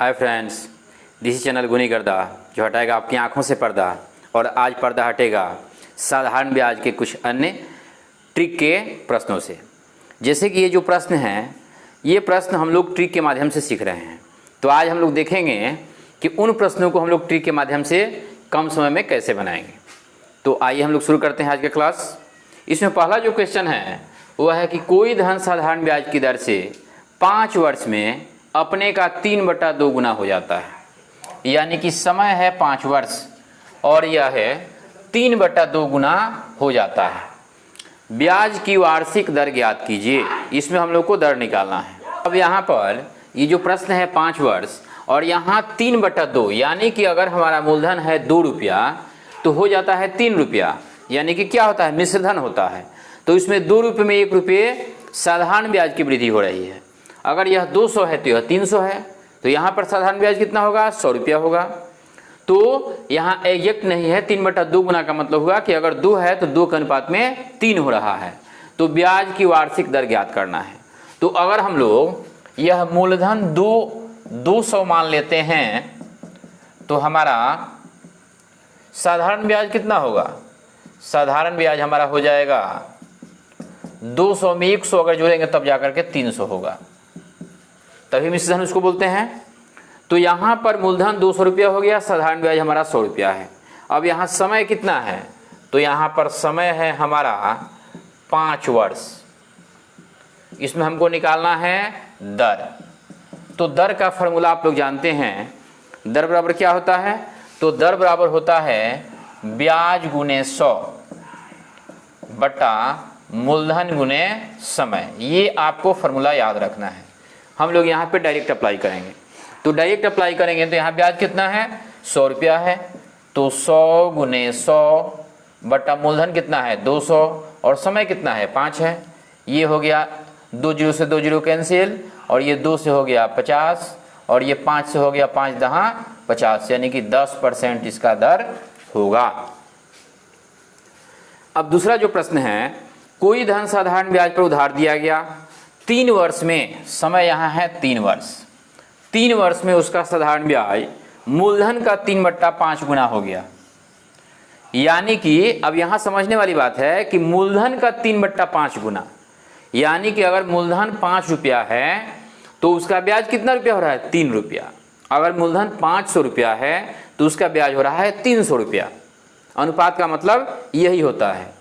Hi friends, this is channel गुनी गर्दा जो हटाएगा आपकी आंखों से पर्दा। और आज पर्दा हटेगा साधारण ब्याज के कुछ अन्य ट्रिक के प्रश्नों से। जैसे कि ये जो प्रश्न हैं, ये प्रश्न हम लोग ट्रिक के माध्यम से सीख रहे हैं। तो आज हम लोग देखेंगे कि उन प्रश्नों को हम लोग ट्रिक के माध्यम से कम समय में कैसे बनाएंगे। तो आइए हम लोग शुरू करते हैं आज का क्लास। इसमें पहला जो क्वेश्चन है वह है कि कोई धन साधारण ब्याज की दर से 5 वर्ष में अपने का 3/2 गुना हो जाता है। यानी कि समय है 5 वर्ष और यह है 3/2 गुना हो जाता है। ब्याज की वार्षिक दर ज्ञात कीजिए। इसमें हम लोग को दर निकालना है। अब यहाँ पर ये जो प्रश्न है 5 वर्ष और यहाँ 3/2, यानी कि अगर हमारा मूलधन है 2 रुपया तो हो जाता है 3 रुपया, यानी कि क्या होता है, मिश्रधन होता है। तो इसमें 2 रुपये में 1 रुपये साधारण ब्याज की वृद्धि हो रही है। अगर यह 200 है तो यह 300 है, तो यहाँ पर साधारण ब्याज कितना होगा, 100 रुपया होगा। तो यहाँ एग्जैक्ट नहीं है, 3/2 गुना का मतलब हुआ कि अगर 2 है तो 2 के अनुपात में 3 हो रहा है। तो ब्याज की वार्षिक दर ज्ञात करना है। तो अगर हम लोग यह मूलधन 200 मान लेते हैं तो हमारा साधारण ब्याज कितना होगा, साधारण ब्याज हमारा हो जाएगा 200 में 100 अगर जोड़ेंगे तब जाकर के 300 होगा, तभी मिश्रधन उसको बोलते हैं। तो यहाँ पर मूलधन 200 रुपया हो गया, साधारण ब्याज हमारा 100 रुपया है। अब यहाँ समय कितना है, तो यहाँ पर समय है हमारा 5 वर्ष। इसमें हमको निकालना है दर। तो दर का फॉर्मूला आप लोग जानते हैं, दर बराबर क्या होता है, तो दर बराबर होता है ब्याज गुने 100 बटा मूलधन गुने समय। ये आपको फॉर्मूला याद रखना है। हम लोग यहाँ पे डायरेक्ट अप्लाई करेंगे। तो डायरेक्ट अप्लाई करेंगे तो यहाँ ब्याज कितना है, 100 रुपया है। तो 100 गुने 100 बटा मूलधन कितना है 200 और समय कितना है 5 है। ये हो गया 2 जीरो से 2 जीरो कैंसिल और ये 2 से हो गया 50 और ये 5 से हो गया 5 दहा 50, यानी कि 10% इसका दर होगा। अब दूसरा जो प्रश्न है, कोई धन साधारण ब्याज पर उधार दिया गया 3 वर्ष में, समय यहाँ है 3 वर्ष। 3 वर्ष में उसका साधारण ब्याज मूलधन का 3/5 गुना हो गया। यानी कि अब यहाँ समझने वाली बात है कि मूलधन का 3/5 गुना, यानी कि अगर मूलधन 5 रुपया है तो उसका ब्याज कितना रुपया हो रहा है, 3 रुपया। अगर मूलधन 500 रुपया है तो उसका ब्याज हो रहा है 300 रुपया। अनुपात का मतलब यही होता है।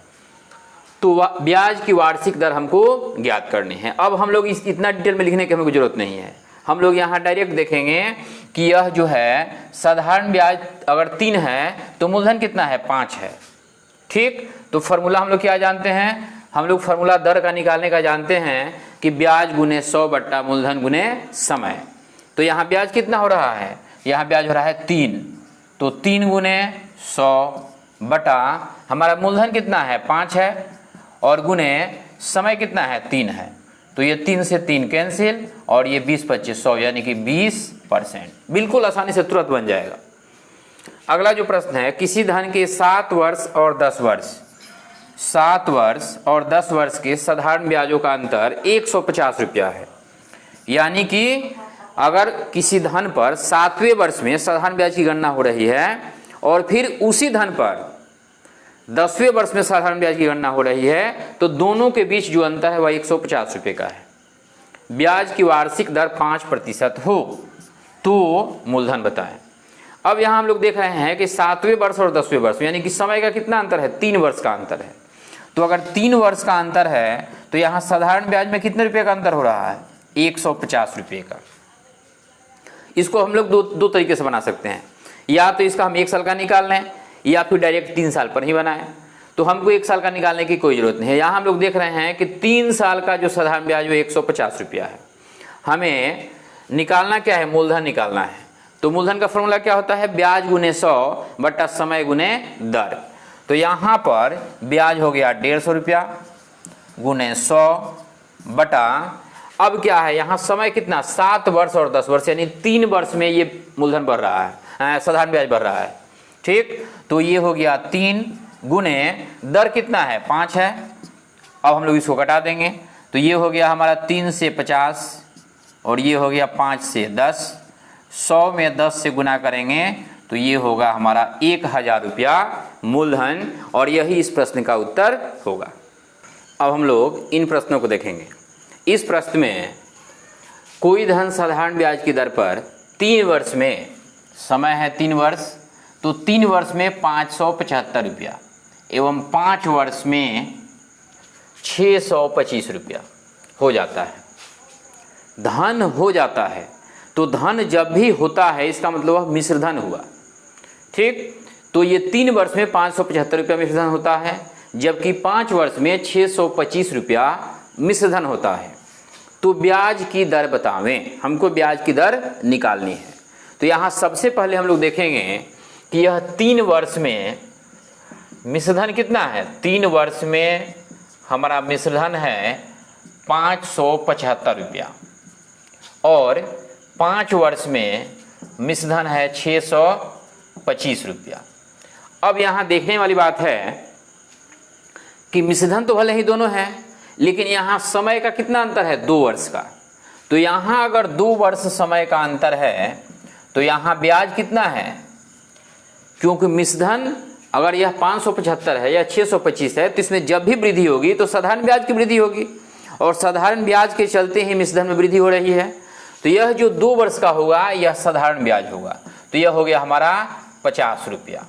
तो ब्याज की वार्षिक दर हमको ज्ञात करनी है। अब हम लोग इतना डिटेल में लिखने की हमको जरूरत नहीं है। हम लोग यहाँ डायरेक्ट देखेंगे कि यह जो है साधारण ब्याज अगर 3 है तो मूलधन कितना है, 5 है। ठीक, तो फॉर्मूला हम लोग क्या जानते हैं, हम लोग फॉर्मूला दर का निकालने का जानते हैं कि ब्याज गुने 100 बट्टा मूलधन गुने समय। तो यहाँ ब्याज कितना हो रहा है, यहाँ ब्याज हो रहा है 3। तो 3 गुने 100 बटा हमारा मूलधन कितना है 5 है और गुने समय कितना है 3 है। तो ये 3 से 3 कैंसिल और ये 20 25 100, यानी कि 20%। बिल्कुल आसानी से तुरंत बन जाएगा। अगला जो प्रश्न है, किसी धन के 7 वर्ष और 10 वर्ष, 7 वर्ष और 10 वर्ष के साधारण ब्याजों का अंतर 150 रुपया है। यानी कि अगर किसी धन पर 7वें वर्ष में साधारण ब्याज की गणना हो रही है और फिर उसी धन पर 10वें वर्ष में साधारण ब्याज की गणना हो रही है, तो दोनों के बीच जो अंतर है वह 150 रुपये का है। ब्याज की वार्षिक दर 5% हो तो मूलधन बताएं। अब यहाँ हम लोग देख रहे हैं कि 7वें वर्ष और 10वें वर्ष यानी कि समय का कितना अंतर है, 3 वर्ष का अंतर है। तो अगर 3 वर्ष का अंतर है तो यहाँ साधारण ब्याज में कितने रुपये का अंतर हो रहा है, 150 रुपये का। इसको हम लोग दो तरीके से बना सकते हैं। या तो इसका हम 1 साल का निकाल लें या फिर डायरेक्ट 3 साल पर ही बनाएं। तो हमको 1 साल का निकालने की कोई जरूरत नहीं है। यहाँ हम लोग देख रहे हैं कि 3 साल का जो साधारण ब्याज वो 150 रुपया है। हमें निकालना क्या है, मूलधन निकालना है। तो मूलधन का फॉर्मूला क्या होता है, ब्याज गुने 100 बटा समय गुने दर। तो यहाँ पर ब्याज हो गया 150 रुपया गुने 100 बटा, अब क्या है यहाँ समय कितना, 7 वर्ष और 10 वर्ष, यानी 3 वर्ष में ये मूलधन बढ़ रहा है, साधारण ब्याज बढ़ रहा है। ठीक, तो ये हो गया 3 गुने दर कितना है 5 है। अब हम लोग इसको घटा देंगे तो ये हो गया हमारा 3 से 50 और ये हो गया 5 से 10, 100 में 10 से गुना करेंगे तो ये होगा हमारा 1000 रुपया मूलधन, और यही इस प्रश्न का उत्तर होगा। अब हम लोग इन प्रश्नों को देखेंगे। इस प्रश्न में कोई धन साधारण ब्याज की दर पर 3 वर्ष में, समय है 3 वर्ष, तो 3 वर्ष में 575 रुपया एवं 5 वर्ष में 625 रुपया हो जाता है। धन हो जाता है, तो धन जब भी होता है इसका मतलब वह मिश्र धन हुआ। ठीक, तो ये 3 वर्ष में 575 रुपया मिश्र धन होता है, जबकि 5 वर्ष में 625 रुपया मिश्र धन होता है। तो ब्याज की दर बतावें, हमको ब्याज की दर निकालनी है। तो यहाँ सबसे पहले हम लोग देखेंगे कि यह 3 वर्ष में मिश्र धन कितना है। 3 वर्ष में हमारा मिश्र धन है 575 रुपया और 5 वर्ष में मिश्र धन है 625 रुपया। अब यहाँ देखने वाली बात है कि मिश्र धन तो भले ही दोनों हैं, लेकिन यहाँ समय का कितना अंतर है, 2 वर्ष का। तो यहाँ अगर 2 वर्ष समय का अंतर है तो यहाँ ब्याज कितना है, क्योंकि मिश्र धन अगर यह 575 है या 625 है तो इसमें जब भी वृद्धि होगी तो साधारण ब्याज की वृद्धि होगी, और साधारण ब्याज के चलते ही मिश्र धन में वृद्धि हो रही है। तो यह जो 2 वर्ष का होगा यह साधारण ब्याज होगा, तो यह हो गया हमारा 50 रुपया।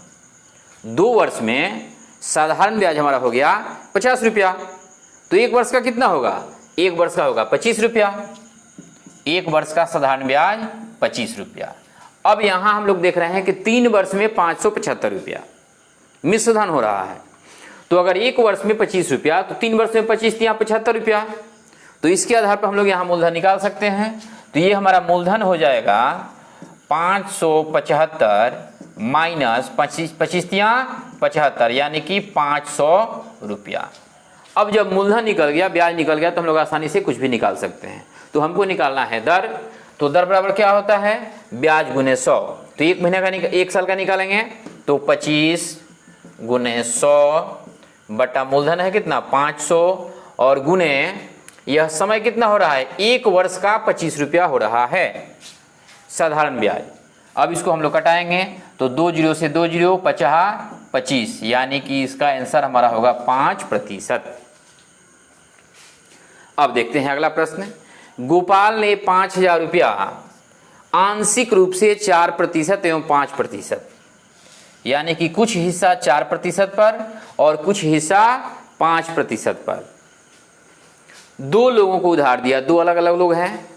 2 वर्ष में साधारण ब्याज हमारा हो गया 50 रुपया। तो 1 वर्ष का कितना होगा, 1 वर्ष का होगा 25 रुपया। 1 वर्ष का साधारण ब्याज 25 रुपया। अब यहाँ हम लोग देख रहे हैं कि 3 वर्ष में 575 रुपया मिश्र धन हो रहा है। तो अगर 1 वर्ष में 25 रुपया तो 3 वर्ष में 25 यहाँ 75 रुपया। तो इसके आधार पर हम लोग यहाँ मूलधन निकाल सकते हैं। तो ये हमारा मूलधन हो जाएगा 575 माइनस 25 यहाँ 75 यानी कि 500 रुपया। अब जब मूलधन निकल गया, ब्याज निकल गया, तो हम लोग आसानी से कुछ भी निकाल सकते हैं। तो हमको निकालना है दर। तो दर बराबर क्या होता है, ब्याज गुने 100। तो 1 महीने का 1 साल का निकालेंगे तो 25 गुने 100 बटा मूलधन है कितना 500 और गुने यह समय कितना हो रहा है, 1 वर्ष का 25 रुपया हो रहा है साधारण ब्याज। अब इसको हम लोग कटाएंगे तो 2 जीरो से 2 जीरो 25 यानी कि इसका आंसर हमारा होगा 5%। अब देखते हैं अगला प्रश्न। गोपाल ने 5000 रुपया आंशिक रूप से 4% एवं 5%, यानी कि कुछ हिस्सा 4% पर और कुछ हिस्सा 5% पर 2 लोगों को उधार दिया। 2 अलग अलग लोग हैं,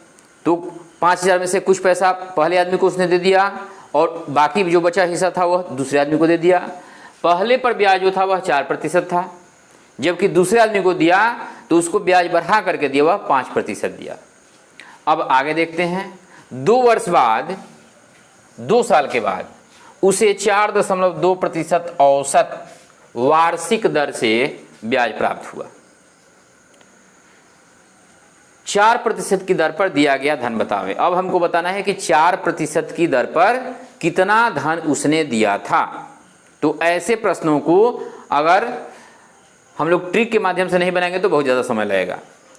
तो 5000 में से कुछ पैसा पहले आदमी को उसने दे दिया और बाकी जो बचा हिस्सा था वह दूसरे आदमी को दे दिया। पहले पर ब्याज जो था वह 4% था, जबकि दूसरे आदमी को दिया तो उसको ब्याज बढ़ा करके दिया, वह 5% दिया। अब आगे देखते हैं। 2 वर्ष बाद, 2 साल के बाद उसे 4.2% औसत वार्षिक दर से ब्याज प्राप्त हुआ। 4% की दर पर दिया गया धन बतावें। अब हमको बताना है कि 4% की दर पर कितना धन उसने दिया था। तो ऐसे प्रश्नों को अगर हम लोग ट्रिक के माध्यम से नहीं बनाएंगे तो बहुत ज़्यादा समय लगेगा।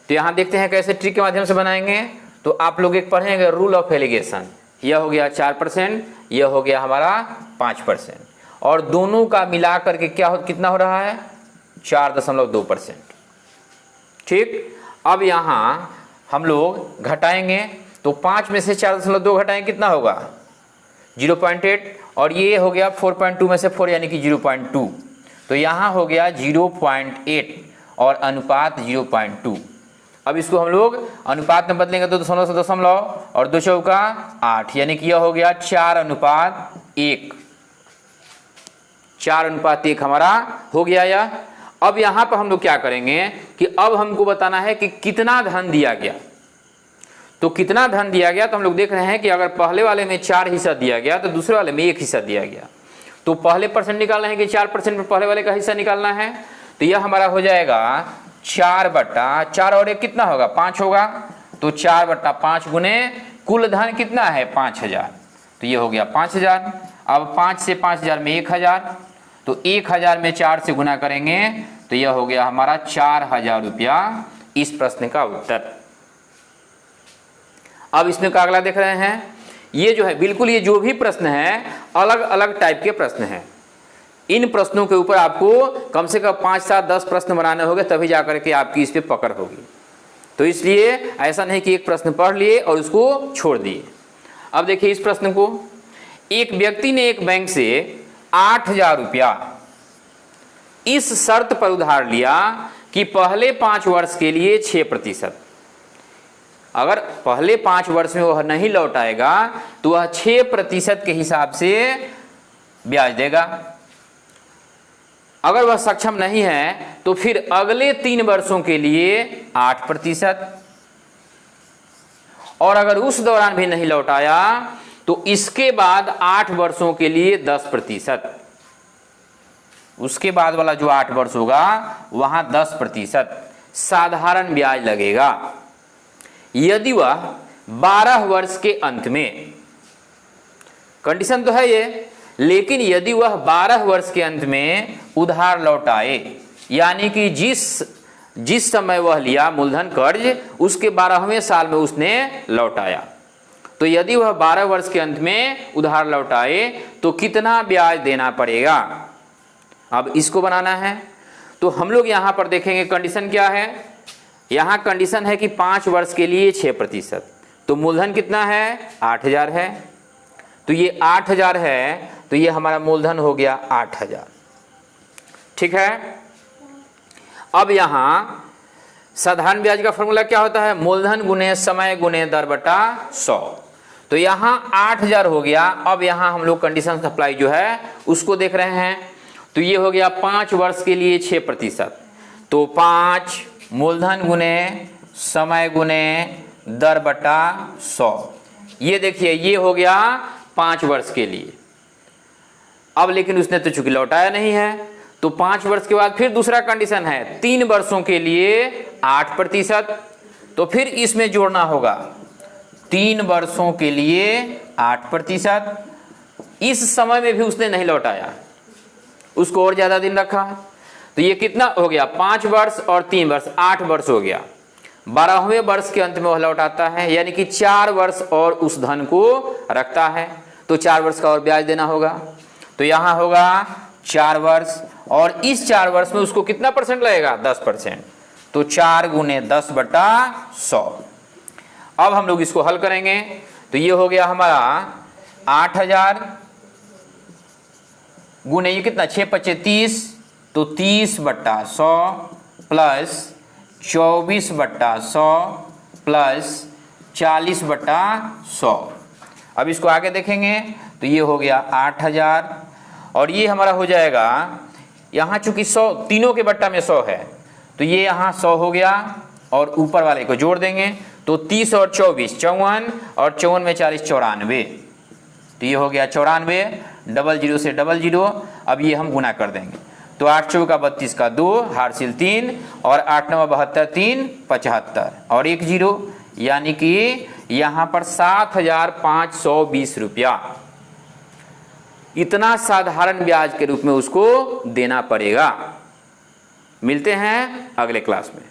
तो यहाँ देखते हैं कैसे ट्रिक के माध्यम से बनाएंगे। तो आप लोग एक पढ़ेंगे रूल ऑफ एलिगेशन। यह हो गया 4%, यह हो गया हमारा 5%, और दोनों का मिला करके कितना हो रहा है 4.2%। ठीक, अब यहाँ हम लोग घटाएंगे तो 5 में से 4.2 घटाएंगे कितना होगा 0.8, और ये हो गया 4.2 में से 4 यानी कि 0.2। तो यहाँ हो गया 0.8 और अनुपात 0.2। अब इसको हम लोग अनुपात में बदलेंगे तो दशमलव से दशमलव और 2 चौका 8 यानी कि यह हो गया 4:1। 4:1 हमारा हो गया यह। अब यहाँ पर हम लोग क्या करेंगे कि अब हमको बताना है कि कितना धन दिया गया। तो कितना धन दिया गया, तो हम लोग देख रहे हैं कि अगर पहले वाले में 4 हिस्सा दिया गया तो दूसरे वाले में 1 हिस्सा दिया गया। तो पहले परसेंट निकालना है कि 4% पर पहले वाले का हिस्सा निकालना है। तो यह हमारा हो जाएगा 4 और 1 कितना होगा 5 होगा। तो 4/5 गुने कुल धन कितना है 5000। तो ये हो गया 5000। अब 5 से 5000 में 1000, तो 1000 में 4 से गुना करेंगे तो यह हो गया हमारा 4000 रुपया इस प्रश्न का उत्तर। अब इसमें का अगला देख रहे हैं। ये जो है बिल्कुल, ये जो भी प्रश्न है अलग अलग टाइप के प्रश्न हैं। इन प्रश्नों के ऊपर आपको कम से कम 5, 7, 10 प्रश्न बनाने होंगे, तभी जाकर के आपकी इस पे पकड़ होगी। तो इसलिए ऐसा नहीं कि एक प्रश्न पढ़ लिए और उसको छोड़ दिए। अब देखिए इस प्रश्न को, एक व्यक्ति ने एक बैंक से 8,000 रुपया इस शर्त पर उधार लिया कि पहले 5 वर्ष के लिए 6%, अगर पहले 5 वर्ष में वह नहीं लौटाएगा तो वह 6% के हिसाब से ब्याज देगा। अगर वह सक्षम नहीं है तो फिर अगले 3 वर्षों के लिए 8%, और अगर उस दौरान भी नहीं लौटाया तो इसके बाद 8 वर्षों के लिए 10%। उसके बाद वाला जो 8 वर्ष होगा वहां 10% साधारण ब्याज लगेगा। यदि वह 12 वर्ष के अंत में, कंडीशन तो है ये, लेकिन यदि वह 12 वर्ष के अंत में उधार लौटाए, यानी कि जिस समय वह लिया मूलधन कर्ज उसके 12वें साल में उसने लौटाया, तो यदि वह 12 वर्ष के अंत में उधार लौटाए तो कितना ब्याज देना पड़ेगा। अब इसको बनाना है तो हम लोग यहां पर देखेंगे कंडीशन क्या है। यहां कंडीशन है कि 5 वर्ष के लिए 6%, तो मूलधन कितना है 8,000 है, तो ये 8,000 है, तो ये हमारा मूलधन हो गया 8,000। ठीक है। अब यहां साधारण ब्याज का फॉर्मूला क्या होता है, मूलधन गुने समय गुने दर बटा 100। तो यहां 8,000 हो गया। अब यहां हम लोग कंडीशन सप्लाई जो है उसको देख रहे हैं, तो ये हो गया 5 वर्ष के लिए 6%, तो 5 मूलधन गुने समय गुने दर बटा 100। ये देखिए ये हो गया 5 वर्ष के लिए। अब लेकिन उसने तो चूंकि लौटाया नहीं है, तो 5 वर्ष के बाद फिर दूसरा कंडीशन है 3 वर्षों के लिए 8%, तो फिर इसमें जोड़ना होगा 3 वर्षों के लिए 8%। इस समय में भी उसने नहीं लौटाया, उसको और ज्यादा दिन रखा, तो ये कितना हो गया 5 वर्ष और 3 वर्ष 8 वर्ष हो गया। 12वें वर्ष के अंत में वह लौटाता है, यानी कि 4 वर्ष और उस धन को रखता है, तो 4 वर्ष का और ब्याज देना होगा। तो यहां होगा 4 वर्ष, और इस 4 वर्ष में उसको कितना परसेंट लगेगा 10%, तो 4 गुने 10 बटा 100। अब हम लोग इसको हल करेंगे, तो ये हो गया हमारा 8,000 गुने ये कितना 6×5 30, तो 30 बटा 100 प्लस 24 बटा 100 प्लस 40 बटा 100। अब इसको आगे देखेंगे तो ये हो गया 8,000, और ये हमारा हो जाएगा, यहाँ चूंकि 100 तीनों के बट्टा में 100 है, तो ये यहाँ 100 हो गया, और ऊपर वाले को जोड़ देंगे तो 30 और 24 54, और 54 में 40 94, तो ये हो गया 94, 00 से 00। अब ये हम गुना कर देंगे, तो 8 चौका का 32 का 2 हारसिल 3, और 8 9 72 3 75, और 1 0, यानी कि यहाँ पर 7,520 रुपया इतना साधारण ब्याज के रूप में उसको देना पड़ेगा। मिलते हैं अगले क्लास में।